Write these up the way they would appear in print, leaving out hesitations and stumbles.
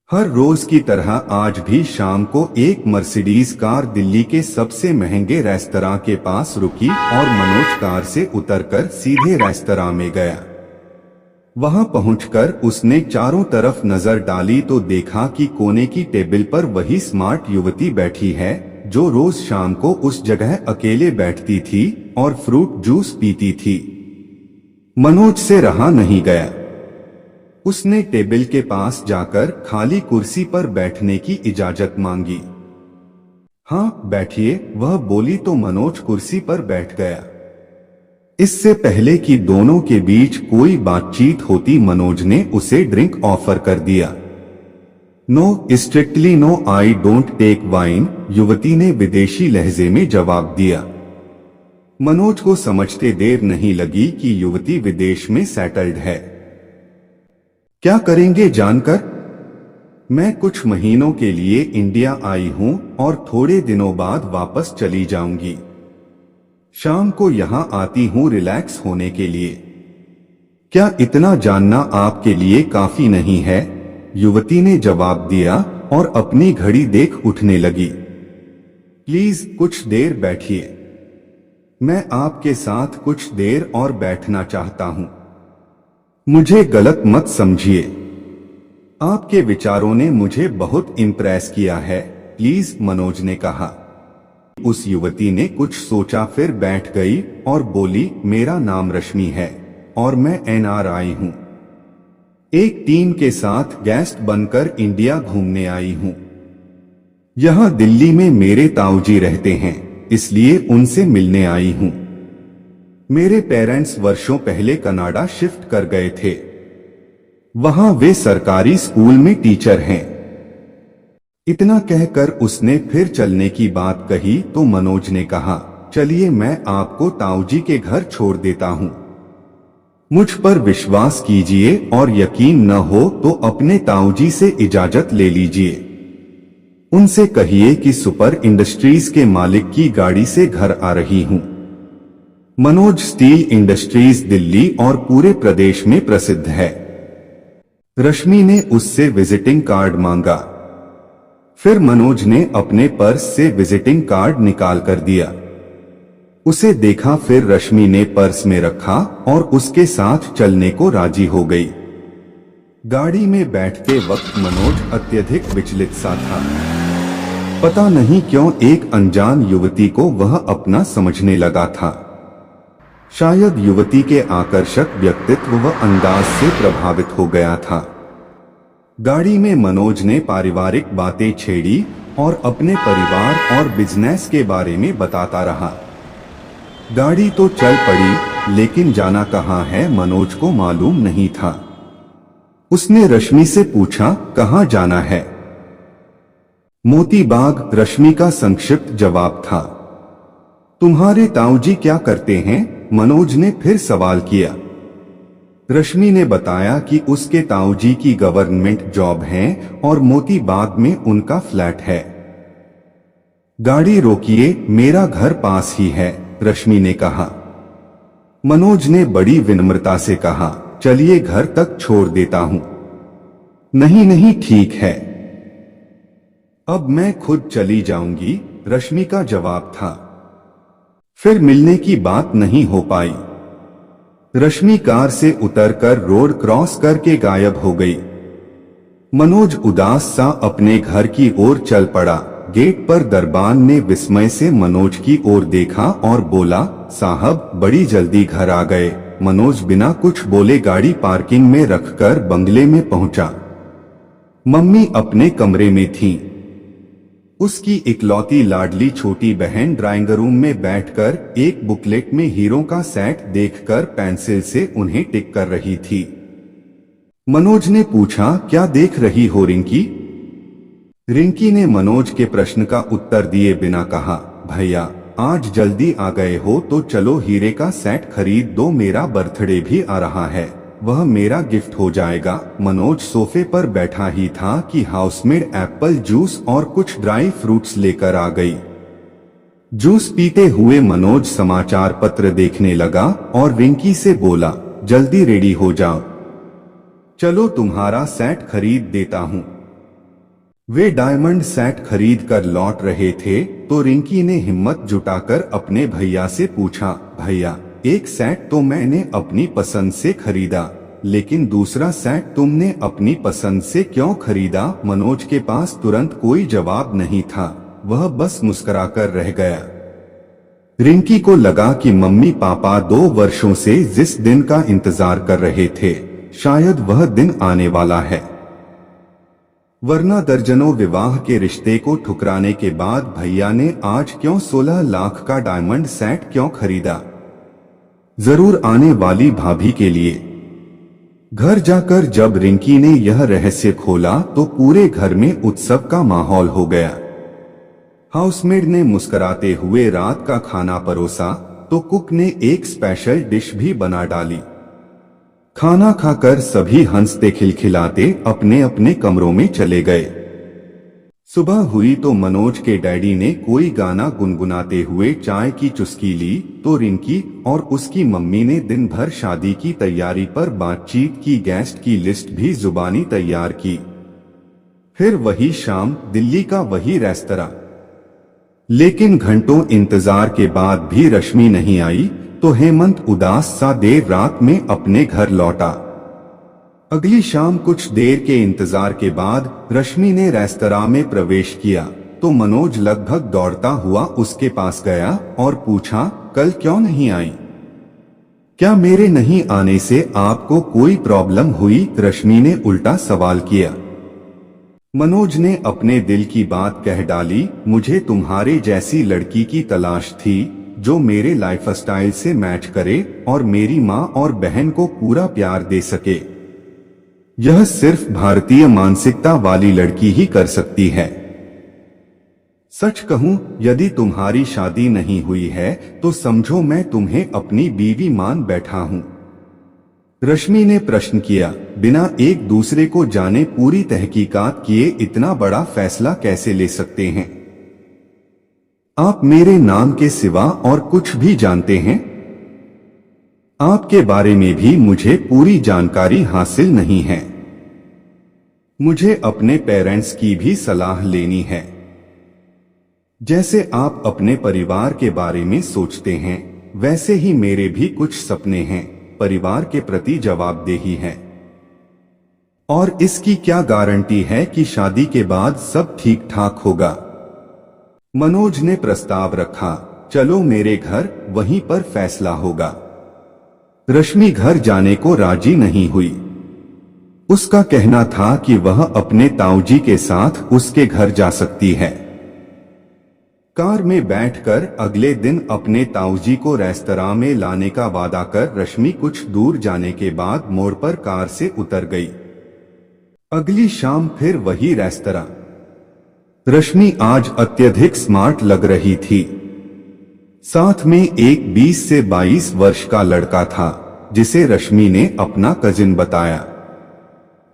हर रोज की तरह आज भी शाम को एक मर्सिडीज कार दिल्ली के सबसे महंगे रेस्तरां के पास रुकी और मनोज कार से उतरकर सीधे रेस्तरां में गया। वहां पहुंचकर उसने चारों तरफ नजर डाली तो देखा कि कोने की टेबल पर वही स्मार्ट युवती बैठी है जो रोज शाम को उस जगह अकेले बैठती थी और फ्रूट जूस पीती थी। मनोज से रहा नहीं गया। उसने टेबल के पास जाकर खाली कुर्सी पर बैठने की इजाजत मांगी। हाँ बैठिए, वह बोली तो मनोज कुर्सी पर बैठ गया। इससे पहले कि दोनों के बीच कोई बातचीत होती मनोज ने उसे ड्रिंक ऑफर कर दिया। No strictly no, I don't take wine, युवती ने विदेशी लहजे में जवाब दिया। मनोज को समझते देर नहीं लगी कि युवती विदेश में सेटल्ड है। क्या करेंगे जानकर? मैं कुछ महीनों के लिए इंडिया आई हूं और थोड़े दिनों बाद वापस चली जाऊंगी। शाम को यहां आती हूं रिलैक्स होने के लिए। क्या इतना जानना आपके लिए काफी नहीं है? युवती ने जवाब दिया और अपनी घड़ी देख उठने लगी। प्लीज कुछ देर बैठिए, मैं आपके साथ कुछ देर और बैठना चाहता हूं। मुझे गलत मत समझिए, आपके विचारों ने मुझे बहुत इम्प्रेस किया है, प्लीज, मनोज ने कहा। उस युवती ने कुछ सोचा फिर बैठ गई और बोली, मेरा नाम रश्मि है और मैं NRI हूं। एक टीम के साथ गेस्ट बनकर इंडिया घूमने आई हूं। यहां दिल्ली में मेरे ताऊजी रहते हैं, इसलिए उनसे मिलने आई हूं। मेरे पेरेंट्स वर्षों पहले कनाडा शिफ्ट कर गए थे। वहां वे सरकारी स्कूल में टीचर हैं। इतना कहकर उसने फिर चलने की बात कही तो मनोज ने कहा, चलिए मैं आपको ताऊजी के घर छोड़ देता हूं। मुझ पर विश्वास कीजिए और यकीन न हो तो अपने ताऊजी से इजाजत ले लीजिए। उनसे कहिए कि सुपर इंडस्ट्रीज के मालिक की गाड़ी से घर आ रही हूं। मनोज स्टील इंडस्ट्रीज दिल्ली और पूरे प्रदेश में प्रसिद्ध है। रश्मि ने उससे विजिटिंग कार्ड मांगा। फिर मनोज ने अपने पर्स से विजिटिंग कार्ड निकाल कर दिया। उसे देखा, फिर रश्मि ने पर्स में रखा और उसके साथ चलने को राजी हो गई। गाड़ी में बैठते वक्त मनोज अत्यधिक विचलित सा था। पता नहीं क्यों एक अनजान युवती को वह अपना समझने लगा था। शायद युवती के आकर्षक व्यक्तित्व व अंदाज से प्रभावित हो गया था। गाड़ी में मनोज ने पारिवारिक बातें छेड़ी और अपने परिवार और बिजनेस के बारे में बताता रहा। गाड़ी तो चल पड़ी, लेकिन जाना कहाँ है मनोज को मालूम नहीं था। उसने रश्मि से पूछा, कहाँ जाना है? मोती बाग, रश्मि का संक्षिप्त जवाब था। तुम्हारे ताऊजी क्या करते हैं? मनोज ने फिर सवाल किया। रश्मि ने बताया कि उसके ताऊजी की गवर्नमेंट जॉब है और मोती बाग में उनका फ्लैट है। गाड़ी रोकिए, मेरा घर पास ही है, रश्मि ने कहा। मनोज ने बड़ी विनम्रता से कहा, चलिए घर तक छोड़ देता हूं। नहीं नहीं ठीक है, अब मैं खुद चली जाऊंगी, रश्मि का जवाब था। फिर मिलने की बात नहीं हो पाई। रश्मि कार से उतरकर रोड क्रॉस करके गायब हो गई। मनोज उदास सा अपने घर की ओर चल पड़ा। गेट पर दरबान ने विस्मय से मनोज की ओर देखा और बोला, साहब बड़ी जल्दी घर आ गए। मनोज बिना कुछ बोले गाड़ी पार्किंग में रखकर बंगले में पहुंचा। मम्मी अपने कमरे में थीं। उसकी इकलौती लाडली छोटी बहन ड्राइंग रूम में बैठकर एक बुकलेट में हीरो का सेट देखकर पेंसिल से उन्हें टिक कर रही थी। मनोज ने पूछा, क्या देख रही हो रिंकी? रिंकी ने मनोज के प्रश्न का उत्तर दिए बिना कहा, भैया आज जल्दी आ गए हो तो चलो हीरे का सेट खरीद दो, मेरा बर्थडे भी आ रहा है, वह मेरा गिफ्ट हो जाएगा। मनोज सोफे पर बैठा ही था कि हाउसमेड एप्पल जूस और कुछ ड्राई फ्रूट्स लेकर आ गई। जूस पीते हुए मनोज समाचार पत्र देखने लगा और रिंकी से बोला, जल्दी रेडी हो जाओ, चलो तुम्हारा सेट खरीद देता हूँ। वे डायमंड सेट खरीद कर लौट रहे थे तो रिंकी ने हिम्मत जुटाकर अपने भैया से पूछा, भैया एक सेट तो मैंने अपनी पसंद से खरीदा, लेकिन दूसरा सेट तुमने अपनी पसंद से क्यों खरीदा? मनोज के पास तुरंत कोई जवाब नहीं था, वह बस मुस्कुराकर रह गया। रिंकी को लगा कि मम्मी पापा 2 वर्षों से जिस दिन का इंतजार कर रहे थे, शायद वह दिन आने वाला है, वरना दर्जनों विवाह के रिश्ते को ठुकराने के बाद भैया ने आज क्यों 16 लाख का डायमंड सेट क्यों खरीदा? जरूर आने वाली भाभी के लिए। घर जाकर जब रिंकी ने यह रहस्य खोला तो पूरे घर में उत्सव का माहौल हो गया। हाउसमेड ने मुस्कुराते हुए रात का खाना परोसा तो कुक ने एक स्पेशल डिश भी बना डाली। खाना खाकर सभी हंसते खिलखिलाते अपने अपने कमरों में चले गए। सुबह हुई तो मनोज के डैडी ने कोई गाना गुनगुनाते हुए चाय की चुस्की ली तो रिंकी और उसकी मम्मी ने दिन भर शादी की तैयारी पर बातचीत की, गेस्ट की लिस्ट भी जुबानी तैयार की। फिर वही शाम, दिल्ली का वही रेस्तरां। लेकिन घंटों इंतजार के बाद भी रश्मि नहीं आई तो हेमंत उदास सा देर रात में अपने घर लौटा। अगली शाम कुछ देर के इंतजार के बाद रश्मि ने रेस्तरां में प्रवेश किया तो मनोज लगभग दौड़ता हुआ उसके पास गया और पूछा, कल क्यों नहीं आई? क्या मेरे नहीं आने से आपको कोई प्रॉब्लम हुई? रश्मि ने उल्टा सवाल किया। मनोज ने अपने दिल की बात कह डाली, मुझे तुम्हारे जैसी लड़की की तलाश थी जो मेरे लाइफस्टाइल से मैच करे और मेरी माँ और बहन को पूरा प्यार दे सके। यह सिर्फ भारतीय मानसिकता वाली लड़की ही कर सकती है। सच कहूं, यदि तुम्हारी शादी नहीं हुई है तो समझो मैं तुम्हें अपनी बीवी मान बैठा हूं। रश्मि ने प्रश्न किया, बिना एक दूसरे को जाने पूरी तहकीकात किए इतना बड़ा फैसला कैसे ले सकते हैं? आप मेरे नाम के सिवा और कुछ भी जानते हैं? आपके बारे में भी मुझे पूरी जानकारी हासिल नहीं है। मुझे अपने पेरेंट्स की भी सलाह लेनी है। जैसे आप अपने परिवार के बारे में सोचते हैं, वैसे ही मेरे भी कुछ सपने हैं। परिवार के प्रति जवाबदेही है। और इसकी क्या गारंटी है कि शादी के बाद सब ठीक ठाक होगा? मनोज ने प्रस्ताव रखा, चलो मेरे घर, वहीं पर फैसला होगा। रश्मि घर जाने को राजी नहीं हुई। उसका कहना था कि वह अपने ताऊजी के साथ उसके घर जा सकती है। कार में बैठकर अगले दिन अपने ताऊजी को रेस्तरां में लाने का वादा कर रश्मि कुछ दूर जाने के बाद मोड़ पर कार से उतर गई। अगली शाम फिर वही रेस्तरां। रश्मि आज अत्यधिक स्मार्ट लग रही थी। साथ में एक 20 से 22 वर्ष का लड़का था जिसे रश्मि ने अपना कजिन बताया।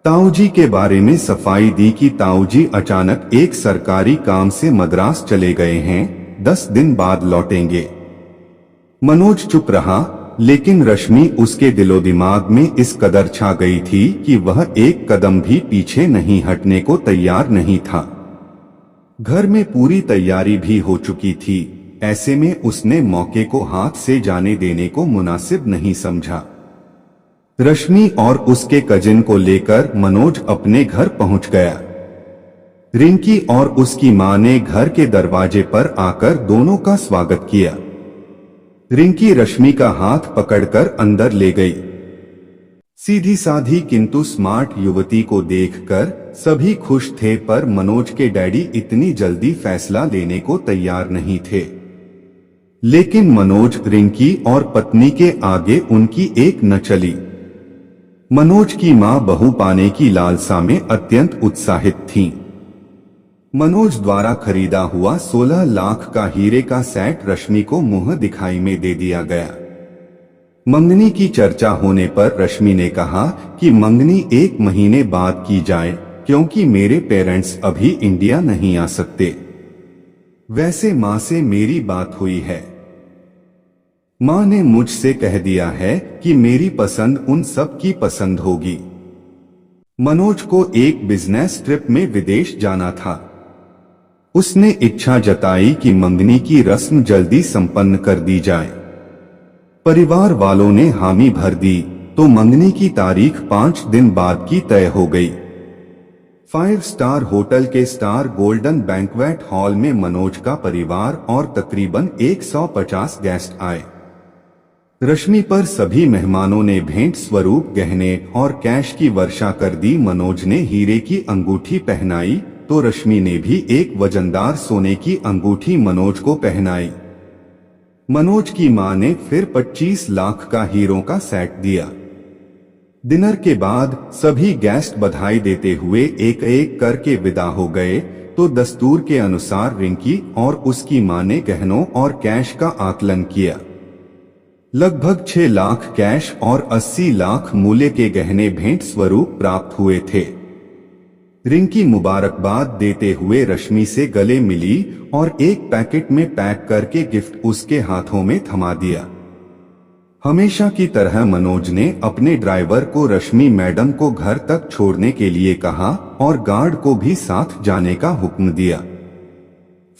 ताऊजी के बारे में सफाई दी कि ताऊजी अचानक एक सरकारी काम से मद्रास चले गए हैं, 10 दिन बाद लौटेंगे। मनोज चुप रहा, लेकिन रश्मि उसके दिलो दिमाग में इस कदर छा गई थी कि वह एक कदम भी पीछे नहीं हटने को तैयार नहीं था। घर में पूरी तैयारी भी हो चुकी थी, ऐसे में उसने मौके को हाथ से जाने देने को मुनासिब नहीं समझा। रश्मि और उसके कजिन को लेकर मनोज अपने घर पहुंच गया। रिंकी और उसकी मां ने घर के दरवाजे पर आकर दोनों का स्वागत किया। रिंकी रश्मि का हाथ पकड़कर अंदर ले गई। सीधी साधी किंतु स्मार्ट युवती को देखकर सभी खुश थे, पर मनोज के डैडी इतनी जल्दी फैसला लेने को तैयार नहीं थे। लेकिन मनोज रिंकी और पत्नी के आगे उनकी एक न चली। मनोज की मां बहू पाने की लालसा में अत्यंत उत्साहित थीं। मनोज द्वारा खरीदा हुआ 16 लाख का हीरे का सेट रश्मि को मुंह दिखाई में दे दिया गया। मंगनी की चर्चा होने पर रश्मि ने कहा कि मंगनी 1 महीने बाद की जाए, क्योंकि मेरे पेरेंट्स अभी इंडिया नहीं आ सकते। वैसे मां से मेरी बात हुई है। मां ने मुझसे कह दिया है कि मेरी पसंद उन सब की पसंद होगी। मनोज को एक बिजनेस ट्रिप में विदेश जाना था। उसने इच्छा जताई कि मंगनी की रस्म जल्दी संपन्न कर दी जाए। परिवार वालों ने हामी भर दी तो मंगनी की तारीख 5 दिन बाद की तय हो गई। 5 स्टार होटल के स्टार गोल्डन बैंक्वेट हॉल में मनोज का परिवार और तकरीबन 150 गेस्ट आए। रश्मि पर सभी मेहमानों ने भेंट स्वरूप गहने और कैश की वर्षा कर दी। मनोज ने हीरे की अंगूठी पहनाई तो रश्मि ने भी एक वजनदार सोने की अंगूठी मनोज को पहनाई। मनोज की मां ने फिर 25 लाख का हीरों का सेट दिया। डिनर के बाद सभी गेस्ट बधाई देते हुए एक एक करके विदा हो गए तो दस्तूर के अनुसार रिंकी और उसकी मां ने गहनों और कैश का आकलन किया। लगभग 6 लाख कैश और 80 लाख मूल्य के गहने भेंट स्वरूप प्राप्त हुए थे। रिंकी मुबारकबाद देते हुए रश्मि से गले मिली और एक पैकेट में पैक करके गिफ्ट उसके हाथों में थमा दिया। हमेशा की तरह मनोज ने अपने ड्राइवर को रश्मि मैडम को घर तक छोड़ने के लिए कहा और गार्ड को भी साथ जाने का हुक्म दिया।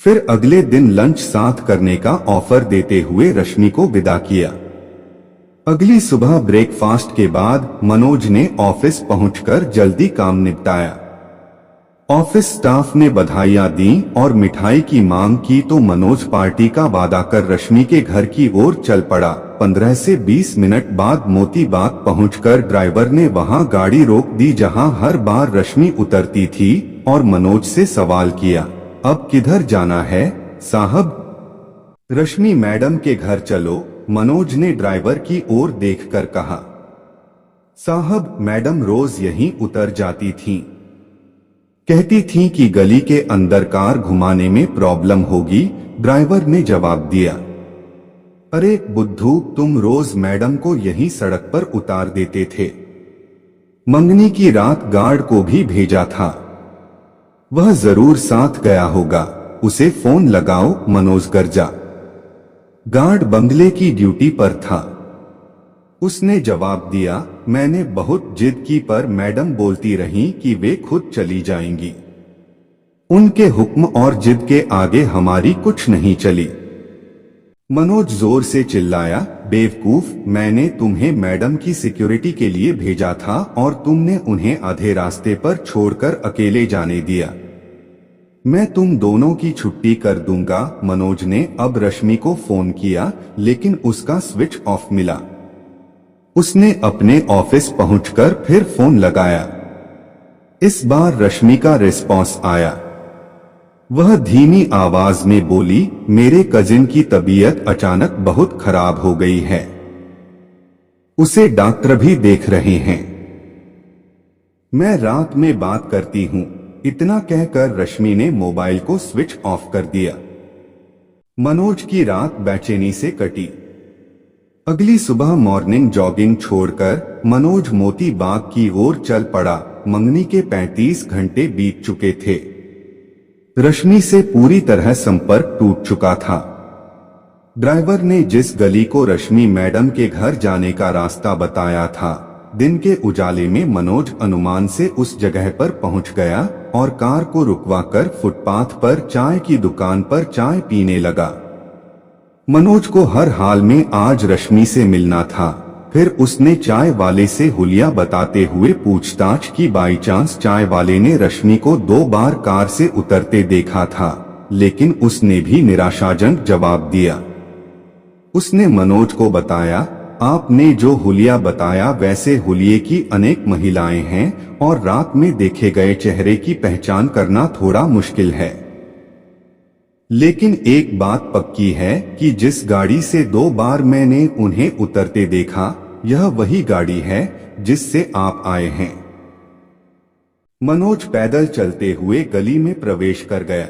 फिर अगले दिन लंच साथ करने का ऑफर देते हुए रश्मि को विदा किया। अगली सुबह ब्रेकफास्ट के बाद मनोज ने ऑफिस पहुंचकर जल्दी काम निपटाया। ऑफिस स्टाफ ने बधाइयां दी और मिठाई की मांग की तो मनोज पार्टी का वादा कर रश्मि के घर की ओर चल पड़ा। 15 से 20 मिनट बाद मोती बाग पहुंचकर ड्राइवर ने वहां गाड़ी रोक दी जहां हर बार रश्मि उतरती थी और मनोज से सवाल किया, अब किधर जाना है साहब? रश्मि मैडम के घर चलो, मनोज ने ड्राइवर की ओर देखकर कहा। साहब, मैडम रोज यहीं उतर जाती थीं। कहती थीं कि गली के अंदर कार घुमाने में प्रॉब्लम होगी, ड्राइवर ने जवाब दिया। अरे बुद्धू, तुम रोज मैडम को यहीं सड़क पर उतार देते थे। मंगनी की रात गार्ड को भी भेजा था, वह जरूर साथ गया होगा, उसे फोन लगाओ, मनोज गर्जा। गार्ड बंगले की ड्यूटी पर था। उसने जवाब दिया, मैंने बहुत जिद की पर मैडम बोलती रहीं कि वे खुद चली जाएंगी। उनके हुक्म और जिद के आगे हमारी कुछ नहीं चली। मनोज जोर से चिल्लाया, बेवकूफ, मैंने तुम्हें मैडम की सिक्योरिटी के लिए भेजा था और तुमने उन्हें आधे रास्ते पर छोड़कर अकेले जाने दिया। मैं तुम दोनों की छुट्टी कर दूंगा। मनोज ने अब रश्मि को फोन किया लेकिन उसका स्विच ऑफ मिला। उसने अपने ऑफिस पहुंचकर फिर फोन लगाया। इस बार रश्मि का रिस्पॉन्स आया। वह धीमी आवाज में बोली, मेरे कजिन की तबीयत अचानक बहुत खराब हो गई है, उसे डॉक्टर भी देख रहे हैं, मैं रात में बात करती हूं। इतना कहकर रश्मि ने मोबाइल को स्विच ऑफ कर दिया। मनोज की रात बेचैनी से कटी। अगली सुबह मॉर्निंग जॉगिंग छोड़कर मनोज मोती बाग की ओर चल पड़ा। मंगनी के 35 घंटे बीत चुके थे। रश्मि से पूरी तरह संपर्क टूट चुका था। ड्राइवर ने जिस गली को रश्मि मैडम के घर जाने का रास्ता बताया था, दिन के उजाले में मनोज अनुमान से उस जगह पर पहुंच गया और कार को रुकवाकर फुटपाथ पर चाय की दुकान पर चाय पीने लगा। मनोज को हर हाल में आज रश्मि से मिलना था। फिर उसने चाय वाले से हुलिया बताते हुए पूछताछ की। बाई चांस चाय वाले ने रश्मि को 2 बार कार से उतरते देखा था, लेकिन उसने भी निराशाजनक जवाब दिया। उसने मनोज को बताया, आपने जो हुलिया बताया वैसे हुलिये की अनेक महिलाएं हैं और रात में देखे गए चेहरे की पहचान करना थोड़ा मुश्किल है। लेकिन एक बात पक्की है कि जिस गाड़ी से 2 बार मैंने उन्हें उतरते देखा, यह वही गाड़ी है जिससे आप आए हैं। मनोज पैदल चलते हुए गली में प्रवेश कर गया।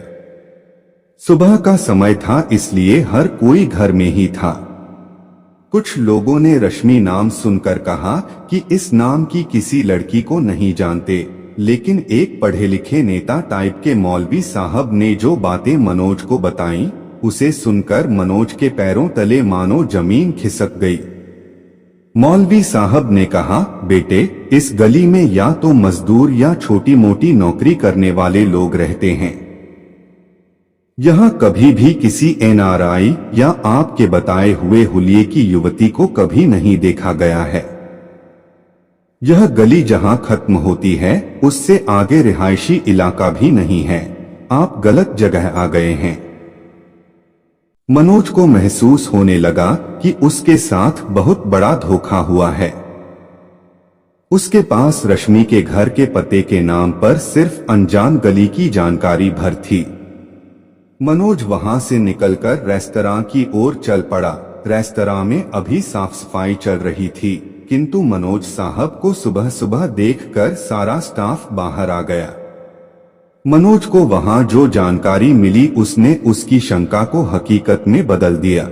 सुबह का समय था, इसलिए हर कोई घर में ही था। कुछ लोगों ने रश्मि नाम सुनकर कहा कि इस नाम की किसी लड़की को नहीं जानते, लेकिन एक पढ़े लिखे नेता टाइप के मौलवी साहब ने जो बातें मनोज को बताईं, उसे सुनकर मनोज के पैरों तले मानो जमीन खिसक गई। मौलवी साहब ने कहा, बेटे, इस गली में या तो मजदूर या छोटी मोटी नौकरी करने वाले लोग रहते हैं। यहाँ कभी भी किसी NRI या आपके बताए हुए हुलिये की युवती को कभी नहीं देखा गया है। यह गली जहाँ खत्म होती है उससे आगे रिहायशी इलाका भी नहीं है। आप गलत जगह आ गए हैं। मनोज को महसूस होने लगा कि उसके साथ बहुत बड़ा धोखा हुआ है। उसके पास रश्मि के घर के पते के नाम पर सिर्फ अनजान गली की जानकारी भर थी। मनोज वहां से निकलकर रेस्तरां की ओर चल पड़ा। रेस्तरां में अभी साफ सफाई चल रही थी, किंतु मनोज साहब को सुबह सुबह देखकर सारा स्टाफ बाहर आ गया। मनोज को वहां जो जानकारी मिली उसने उसकी शंका को हकीकत में बदल दिया।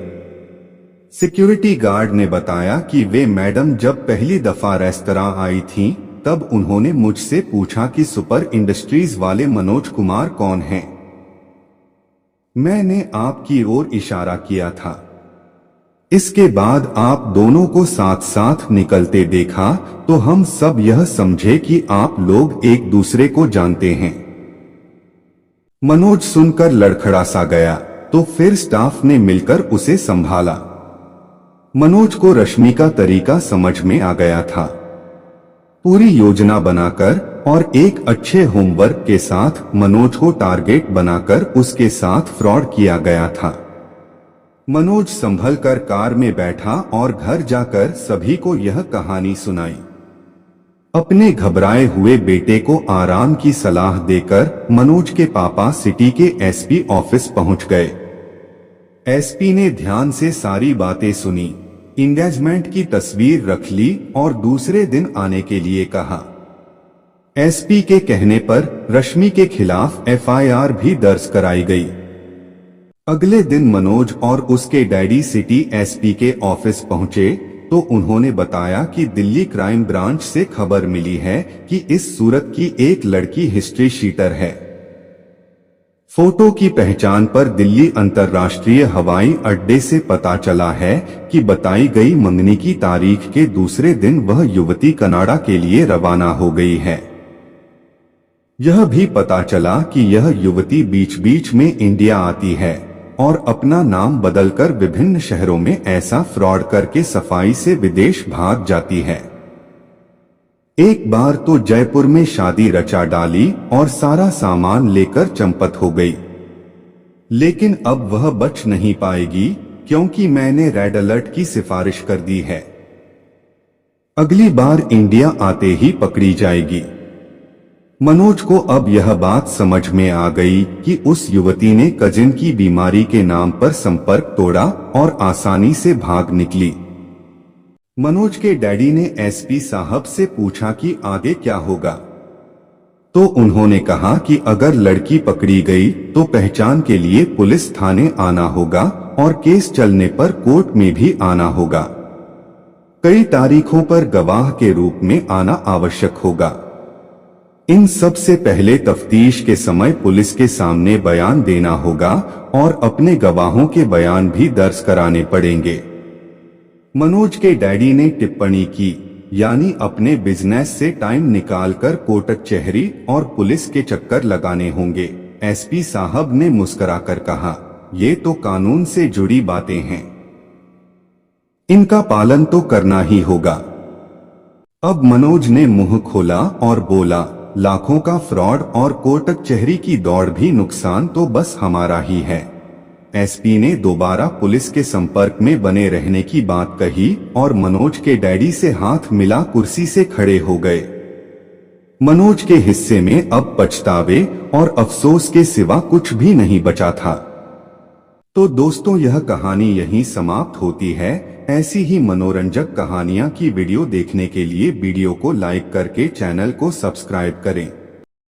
सिक्योरिटी गार्ड ने बताया कि वे मैडम जब पहली दफा रेस्तरां आई थीं, तब उन्होंने मुझसे पूछा कि सुपर इंडस्ट्रीज वाले मनोज कुमार कौन हैं। मैंने आपकी ओर इशारा किया था। इसके बाद आप दोनों को साथ साथ निकलते देखा तो हम सब यह समझे कि आप लोग एक दूसरे को जानते हैं। मनोज सुनकर लड़खड़ा सा गया, तो फिर स्टाफ ने मिलकर उसे संभाला। मनोज को रश्मि का तरीका समझ में आ गया था। पूरी योजना बनाकर और एक अच्छे होमवर्क के साथ मनोज को टारगेट बनाकर उसके साथ फ्रॉड किया गया था। मनोज संभल कर कार में बैठा और घर जाकर सभी को यह कहानी सुनाई। अपने घबराए हुए बेटे को आराम की सलाह देकर मनोज के पापा सिटी के SP ऑफिस पहुंच गए। SP ने ध्यान से सारी बातें सुनी, एंगेजमेंट की तस्वीर रख ली और दूसरे दिन आने के लिए कहा। SP के कहने पर रश्मि के खिलाफ FIR भी दर्ज कराई गई। अगले दिन मनोज और उसके डैडी सिटी SP के ऑफिस पहुंचे तो उन्होंने बताया कि दिल्ली क्राइम ब्रांच से खबर मिली है कि इस सूरत की एक लड़की हिस्ट्री शीटर है। फोटो की पहचान पर दिल्ली अंतर्राष्ट्रीय हवाई अड्डे से पता चला है कि बताई गई मंगनी की तारीख के दूसरे दिन वह युवती कनाडा के लिए रवाना हो गई है। यह भी पता चला कि यह युवती बीच बीच में इंडिया आती है और अपना नाम बदलकर विभिन्न शहरों में ऐसा फ्रॉड करके सफाई से विदेश भाग जाती है। एक बार तो जयपुर में शादी रचा डाली और सारा सामान लेकर चंपत हो गई, लेकिन अब वह बच नहीं पाएगी क्योंकि मैंने रेड अलर्ट की सिफारिश कर दी है। अगली बार इंडिया आते ही पकड़ी जाएगी। मनोज को अब यह बात समझ में आ गई कि उस युवती ने कजिन की बीमारी के नाम पर संपर्क तोड़ा और आसानी से भाग निकली। मनोज के डैडी ने SP साहब से पूछा कि आगे क्या होगा, तो उन्होंने कहा कि अगर लड़की पकड़ी गई तो पहचान के लिए पुलिस थाने आना होगा और केस चलने पर कोर्ट में भी आना होगा। कई तारीखों पर गवाह के रूप में आना आवश्यक होगा। इन सब से पहले तफ्तीश के समय पुलिस के सामने बयान देना होगा और अपने गवाहों के बयान भी दर्ज कराने पड़ेंगे। मनोज के डैडी ने टिप्पणी की, यानी अपने बिजनेस से टाइम निकालकर कोर्ट कचहरी और पुलिस के चक्कर लगाने होंगे। SP साहब ने मुस्कुराकर कहा, ये तो कानून से जुड़ी बातें हैं, इनका पालन तो करना ही होगा। अब मनोज ने मुंह खोला और बोला, लाखों का फ्रॉड और कोर्ट कचहरी की दौड़ भी नुकसान तो बस हमारा ही है। SP ने दोबारा पुलिस के संपर्क में बने रहने की बात कही और मनोज के डैडी से हाथ मिला कुर्सी से खड़े हो गए। मनोज के हिस्से में अब पछतावे और अफसोस के सिवा कुछ भी नहीं बचा था। तो दोस्तों, यह कहानी यहीं समाप्त होती है। ऐसी ही मनोरंजक कहानियां की वीडियो देखने के लिए वीडियो को लाइक करके चैनल को सब्सक्राइब करें।